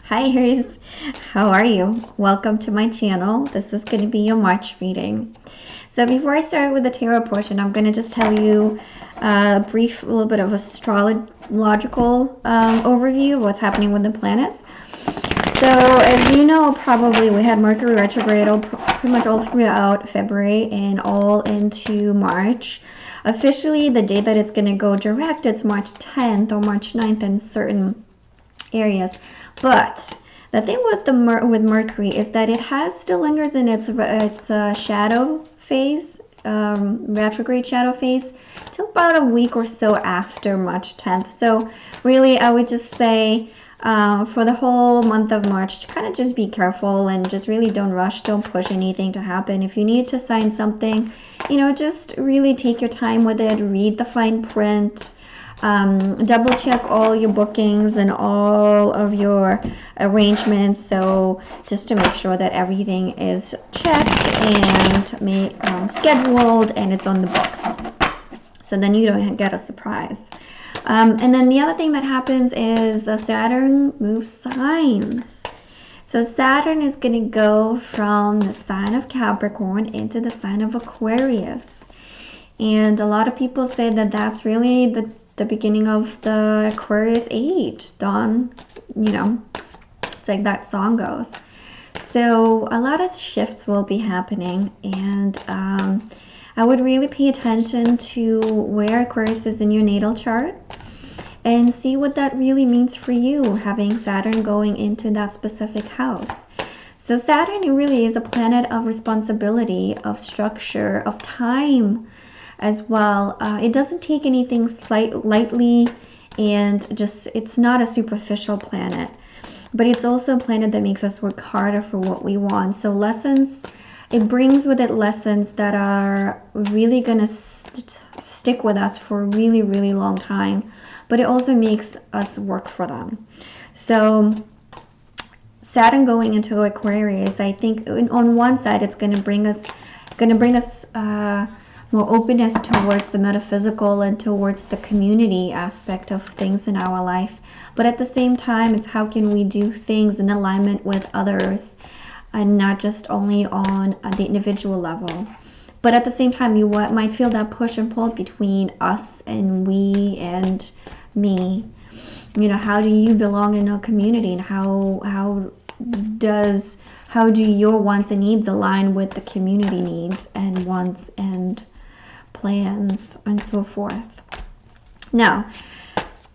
Hi Aries, how are you? Welcome to my channel. This is going to be your March reading. So before I start with the tarot portion, I'm going to just tell you a little bit of astrological overview of what's happening with the planets. So as you know, probably we had Mercury retrograde pretty much all throughout February and all into March. Officially, the day that it's going to go direct, it's March 10th or March 9th in certain areas. But the thing with with Mercury is that it still lingers in its shadow phase, retrograde shadow phase, till about a week or so after March 10th. So really, I would just say for the whole month of March, kind of just be careful and just really don't rush, don't push anything to happen. If you need to sign something, just really take your time with it, read the fine print. Double check all your bookings and all of your arrangements, so just to make sure that everything is checked and scheduled and it's on the books, so then you don't get a surprise. And then the other thing that happens is Saturn moves signs. So Saturn is going to go from the sign of Capricorn into the sign of Aquarius, and a lot of people say that that's really the beginning of the Aquarius age. Dawn, it's like that song goes. So a lot of shifts will be happening, and I would really pay attention to where Aquarius is in your natal chart and see what that really means for you, having Saturn going into that specific house. So Saturn really is a planet of responsibility, of structure, of time as well. It doesn't take anything lightly, and it's not a superficial planet, but it's also a planet that makes us work harder for what we want. So it brings with it lessons that are really going to stick with us for a really, really long time, but it also makes us work for them. So Saturn going into Aquarius, I think on one side it's going to bring us more openness towards the metaphysical and towards the community aspect of things in our life. But at the same time, it's how can we do things in alignment with others and not just only on the individual level. But at the same time, you might feel that push and pull between us and we and me. How do you belong in a community, and how do your wants and needs align with the community needs and wants and plans and so forth. Now,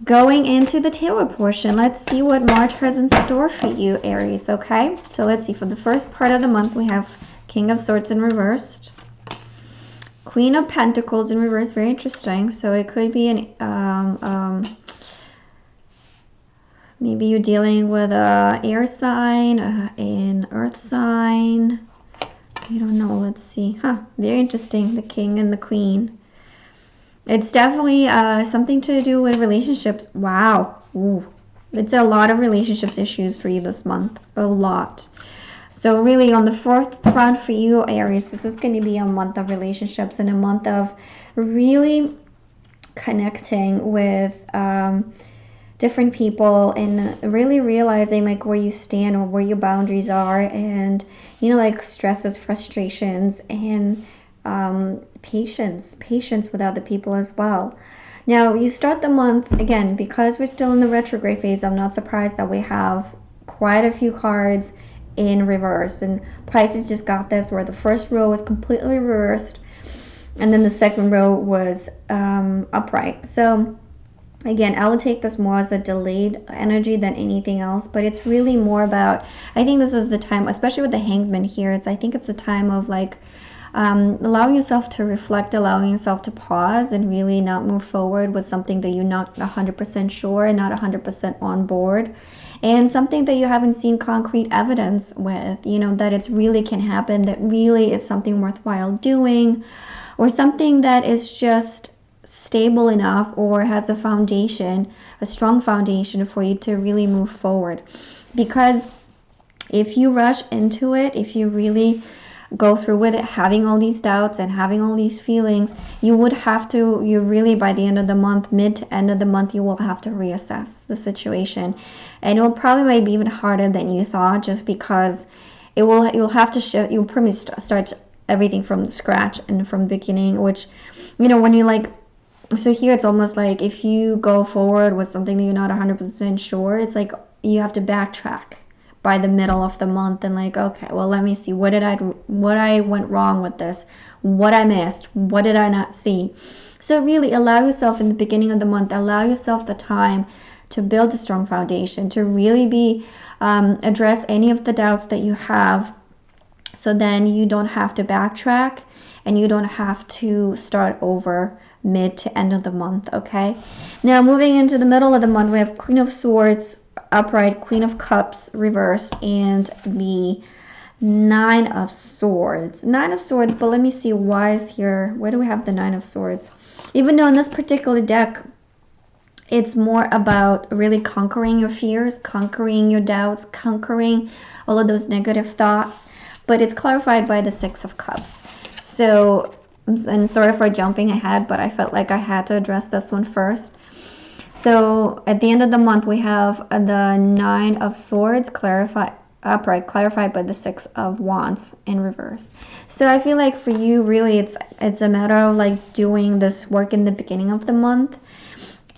going into the tarot portion, let's see what March has in store for you, Aries. Okay, so let's see. For the first part of the month, we have King of Swords in reversed, Queen of Pentacles in reverse. Very interesting. So it could be maybe you're dealing with a air sign, an earth sign. I don't know. Let's see. Very interesting. The King and the Queen. It's definitely something to do with relationships. Wow. Ooh. It's a lot of relationships issues for you this month. A lot. So really on the fourth front for you, Aries, this is going to be a month of relationships and a month of really connecting with different people and really realizing like where you stand or where your boundaries are, and like stresses, frustrations, and patience with other people as well. Now you start the month again, because we're still in the retrograde phase. I'm not surprised that we have quite a few cards in reverse, and Pisces just got this where the first row was completely reversed and then the second row was upright. So again, I would take this more as a delayed energy than anything else, but it's really more about, I think this is the time, especially with the Hangman here, I think it's a time of like allowing yourself to reflect, allowing yourself to pause and really not move forward with something that you're not 100% sure and not 100% on board, and something that you haven't seen concrete evidence with, that it's really can happen, that really it's something worthwhile doing, or something that is just stable enough or has a foundation, a strong foundation for you to really move forward. Because if you rush into it, if you really go through with it, having all these doubts and having all these feelings, you would have to, you really, by the end of the month, mid to end of the month, you will have to reassess the situation. And it will probably might be even harder than you thought, just because you'll have to shift, you'll probably start everything from scratch and from the beginning, which, when you like, so here it's almost like if you go forward with something that you're not 100% sure, it's like you have to backtrack by the middle of the month and like, okay, well, let me see, what I went wrong with this, what I missed, what did I not see. So really allow yourself in the beginning of the month, allow yourself the time to build a strong foundation, to really be address any of the doubts that you have, so then you don't have to backtrack and you don't have to start over mid to end of the month. Okay, now moving into the middle of the month, we have Queen of Swords upright, Queen of Cups reversed, and the Nine of Swords. Nine of Swords, but let me see why is here. Where do we have the Nine of Swords? Even though in this particular deck, it's more about really conquering your fears, conquering your doubts, conquering all of those negative thoughts, but it's clarified by the Six of Cups. So, and sorry for jumping ahead, but I felt like I had to address this one first. So at the end of the month, we have the Nine of Swords upright, clarified by the Six of Wands in reverse. So I feel like for you, really, it's a matter of like doing this work in the beginning of the month,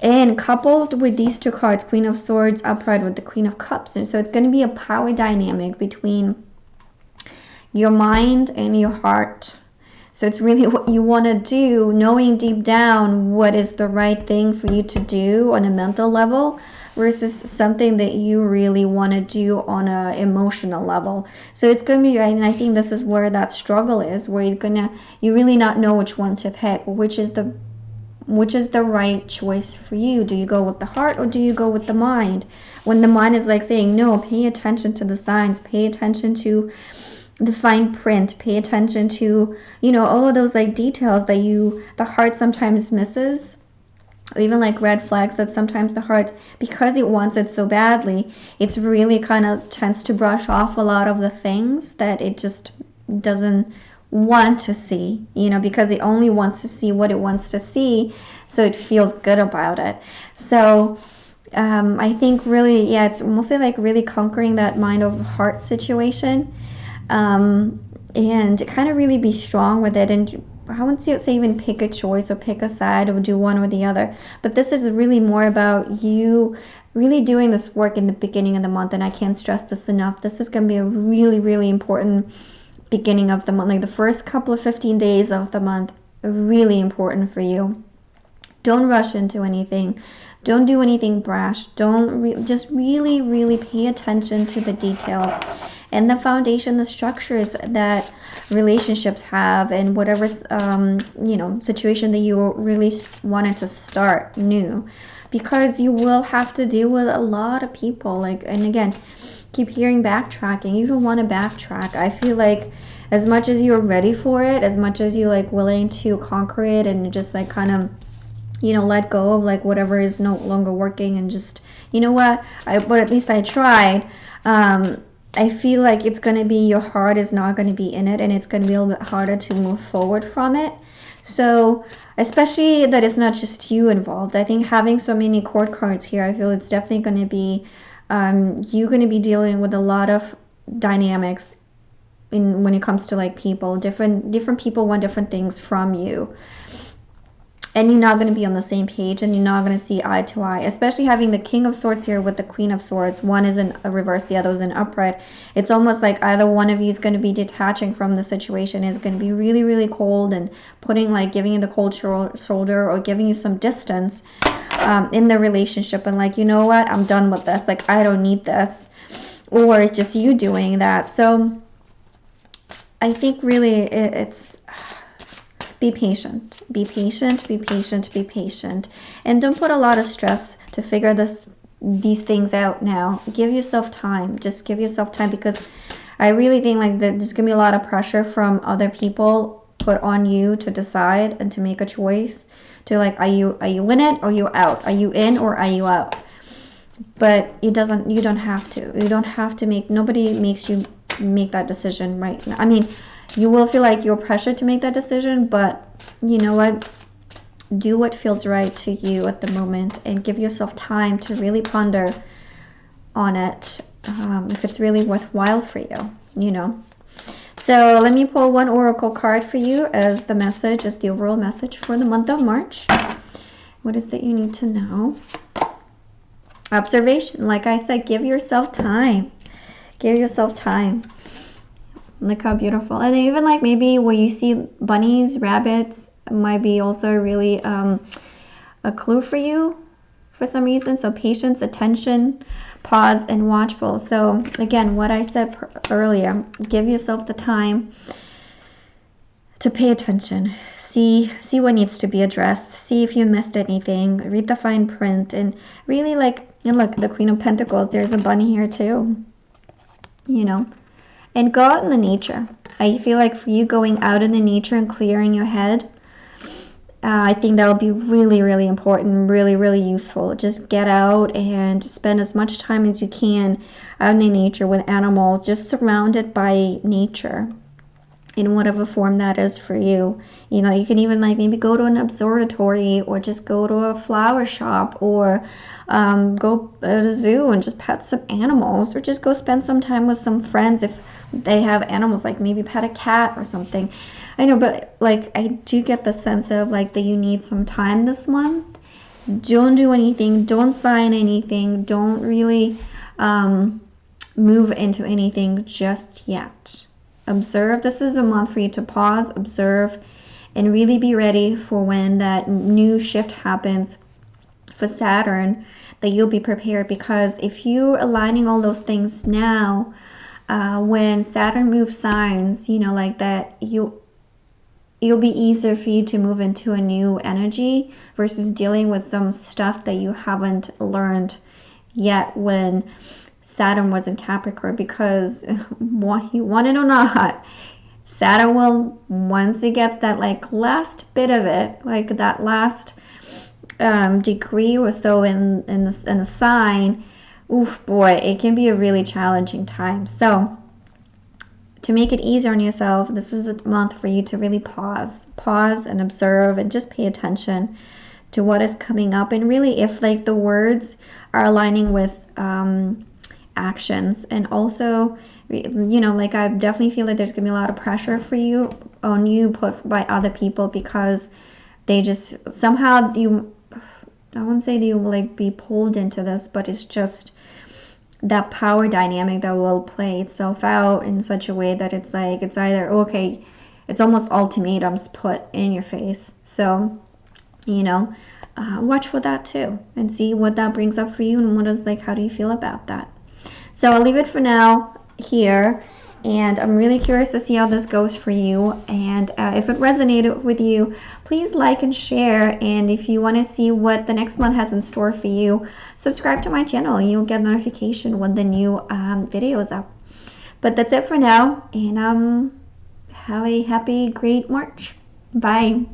and coupled with these two cards, Queen of Swords upright with the Queen of Cups. And so it's going to be a power dynamic between your mind and your heart. So it's really what you want to do, knowing deep down what is the right thing for you to do on a mental level versus something that you really want to do on an emotional level. So it's going to be, and I think this is where that struggle is, where you really not know which one to pick, which is the right choice for you. Do you go with the heart or do you go with the mind? When the mind is like saying, no, pay attention to the signs, pay attention to the fine print, pay attention to, all of those like details that the heart sometimes misses, or even like red flags that sometimes the heart, because it wants it so badly, it's really kind of tends to brush off a lot of the things that it just doesn't want to see, because it only wants to see what it wants to see, so it feels good about it. So I think really, yeah, it's mostly like really conquering that mind over heart situation. And kind of really be strong with it, and I wouldn't say even pick a choice or pick a side or do one or the other, but this is really more about you really doing this work in the beginning of the month. And I can't stress this enough, this is going to be a really, really important beginning of the month, like the first couple of 15 days of the month, really important for you. Don't rush into anything, don't do anything brash, just really, really pay attention to the details and the foundation, the structures that relationships have, and whatever situation that you really wanted to start new, because you will have to deal with a lot of people. And again, keep hearing backtracking. You don't want to backtrack. I feel like as much as you're ready for it, as much as you're like willing to conquer it and just like kind of let go of like whatever is no longer working, and just but at least I tried. I feel like it's going to be, your heart is not going to be in it, and it's going to be a little bit harder to move forward from it. So especially that it's not just you involved. I think having so many court cards here, I feel it's definitely going to be you're going to be dealing with a lot of dynamics when it comes to like people. Different people want different things from you, and you're not going to be on the same page, and you're not going to see eye to eye, especially having the King of Swords here with the Queen of Swords. One is in a reverse, the other is in upright. It's almost like either one of you is going to be detaching from the situation, is going to be really, really cold and giving you the cold shoulder, or giving you some distance in the relationship, and like, you know what, I'm done with this, like I don't need this, or it's just you doing that. So I think really it's be patient, be patient, be patient, be patient, and don't put a lot of stress to figure these things out now. Give yourself time, just give yourself time, because I really think like that there's gonna be a lot of pressure from other people put on you to decide and to make a choice, to like, are you in it or you out, are you in or are you out? But you don't have to, nobody makes you make that decision right now. I mean, You will feel like you're pressured to make that decision, but you know what? Do what feels right to you at the moment and give yourself time to really ponder on it, if it's really worthwhile for you, you know. So let me pull one oracle card for you as the message, as the overall message for the month of March. What is that you need to know? Observation. Like I said, give yourself time. Give yourself time. Look how beautiful. And even like maybe where you see bunnies, rabbits, might be also really a clue for you for some reason. So patience, attention, pause, and watchful. So again, what I said earlier, give yourself the time to pay attention. See what needs to be addressed. See if you missed anything. Read the fine print. And really like, and look, the Queen of Pentacles, there's a bunny here too. You know. And go out in the nature. I feel like for you going out in the nature and clearing your head, I think that will be really, really important, really, really useful. Just get out and spend as much time as you can out in the nature with animals, just surrounded by nature in whatever form that is for you. You know, you can even like maybe go to an observatory or just go to a flower shop or go to a zoo and just pet some animals, or just go spend some time with some friends if they have animals, like maybe pet a cat or something. I know, but like I do get the sense of like that you need some time this month. Don't do anything, don't sign anything, don't really move into anything just yet. Observe. This is a month for you to pause, observe, and really be ready for when that new shift happens for Saturn, that you'll be prepared. Because if you're aligning all those things now, when Saturn moves signs, you know, like that, it'll be easier for you to move into a new energy versus dealing with some stuff that you haven't learned yet when Saturn was in Capricorn. Because you want it or not, Saturn will, once it gets that like last bit of it, like that last degree or so in a sign, oof, boy, it can be a really challenging time. So to make it easier on yourself, this is a month for you to really pause and observe and just pay attention to what is coming up. And really, if like the words are aligning with actions, and also, you know, like I definitely feel like there's gonna be a lot of pressure for you on you put by other people, because they just somehow, I wouldn't say that you will like be pulled into this, but it's just that power dynamic that will play itself out in such a way that it's like, it's either, okay, it's almost ultimatums put in your face. So, you know, watch for that too and see what that brings up for you, and what is like, how do you feel about that? So I'll leave it for now here, and I'm really curious to see how this goes for you. And if it resonated with you, please like and share. And if you want to see what the next month has in store for you, subscribe to my channel and you'll get notification when the new video is up. But that's it for now, and have a happy, great March. Bye.